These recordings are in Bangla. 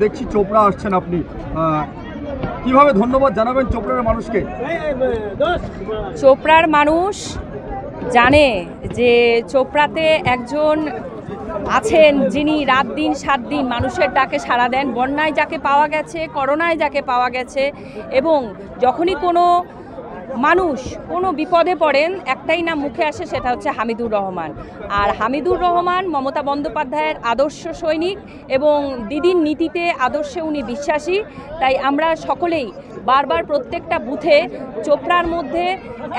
দেখছি চোপড়া আসছেন আপনি, কিভাবে ধন্যবাদ জানাবেন চোপড়ার মানুষকে? চোপড়ার মানুষ জানে যে চোপড়াতে একজন আছেন যিনি রাত দিন 7 দিন মানুষের ডাকে সাড়া দেন। বন্যায় যাকে পাওয়া গেছে, করোনায় যাকে পাওয়া গেছে, এবং যখনই কোনো মানুষ কোনো বিপদে পড়েন একটাই নাম মুখে আসে, সেটা হচ্ছে হামিদুর রহমান। আর হামিদুর রহমান মমতা বন্দ্যোপাধ্যায়ের আদর্শ সৈনিক এবং দিদির নীতিতে আদর্শে উনি বিশ্বাসী। তাই আমরা সকলেই বারবার প্রত্যেকটা বুথে চোপড়ার মধ্যে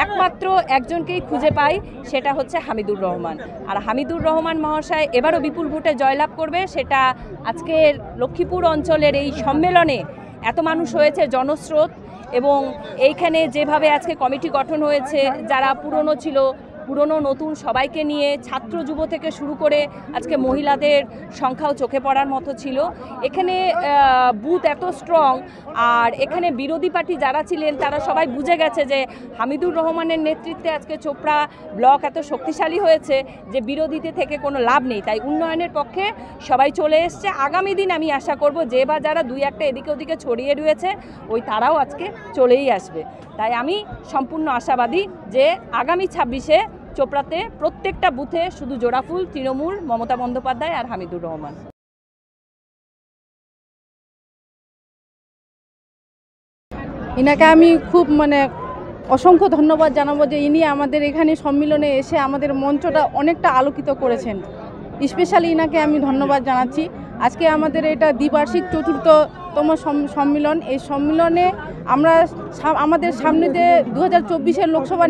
একমাত্র একজনকেই খুঁজে পাই, সেটা হচ্ছে হামিদুর রহমান। আর হামিদুর রহমান মহাশয় এবারও বিপুল ভোটে জয়লাভ করবে, সেটা আজকের লক্ষ্মীপুর অঞ্চলের এই সম্মেলনে এত মানুষ হয়েছে, জনস্রোত, এবং এইখানে যেভাবে আজকে কমিটি গঠন হয়েছে, যারা পুরনো ছিল, পুরনো নতুন সবাইকে নিয়ে, ছাত্র যুব থেকে শুরু করে আজকে মহিলাদের সংখ্যাও চোখে পড়ার মতো ছিল। এখানে বুথ এত স্ট্রং, আর এখানে বিরোধী পার্টি যারা ছিলেন তারা সবাই বুঝে গেছে যে হামিদুর রহমানের নেতৃত্বে আজকে চোপড়া ব্লক এত শক্তিশালী হয়েছে যে বিরোধীতে থেকে কোনো লাভ নেই। তাই উন্নয়নের পক্ষে সবাই চলে এসছে। আগামী দিন আমি আশা করব যে বা যারা দুই একটা এদিকে ওদিকে ছড়িয়ে রয়েছে ওই তারাও আজকে চলেই আসবে। তাই আমি সম্পূর্ণ আশাবাদী যে আগামী 26-এ চোপড়াতে প্রত্যেকটা বুথে শুধু জোড়াফুল, তৃণমূল, মমতা বন্দ্যোপাধ্যায় আর হামিদুর রহমান। ইনাকে আমি খুব অসংখ্য ধন্যবাদ জানাবো যে ইনি আমাদের এখানে সম্মিলনে এসে আমাদের মঞ্চটা অনেকটা আলোকিত করেছেন। স্পেশালি ইনাকে আমি ধন্যবাদ জানাচ্ছি। আজকে আমাদের এটা দ্বিবার্ষিক ৪র্থতম সম্মিলন। এই সম্মিলনে আমরা আমাদের সামনে যে 2024-এর লোকসভা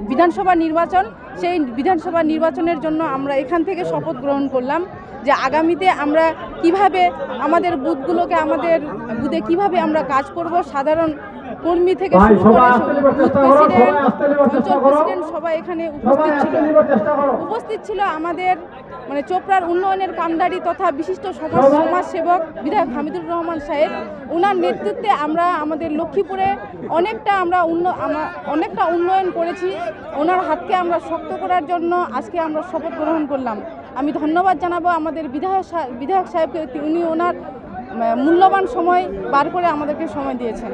বিধানসভা নির্বাচন, সেই বিধানসভা নির্বাচনের জন্য আমরা এখান থেকে শপথ গ্রহণ করলাম যে আগামীতে আমরা কিভাবে আমাদের বুথগুলোকে, আমাদের বুথে কিভাবে আমরা কাজ করব। সাধারণ কর্মী থেকে শুরু করে প্রেসিডেন্ট, অঞ্চল প্রেসিডেন্ট সবাই এখানে উপস্থিত ছিল। আমাদের চোপড়ার উন্নয়নের কাণ্ডারি তথা বিশিষ্ট সমাজসেবক বিধায়ক হামিদুর রহমান সাহেব, ওনার নেতৃত্বে আমরা আমাদের লক্ষ্মীপুরে অনেকটা উন্নয়ন করেছি। ওনার হাতকে আমরা শক্ত করার জন্য আজকে আমরা শপথ গ্রহণ করলাম। আমি ধন্যবাদ জানাবো আমাদের বিধায়ক সাহেবকে, উনি ওনার মূল্যবান সময় বার করে আমাদেরকে সময় দিয়েছেন।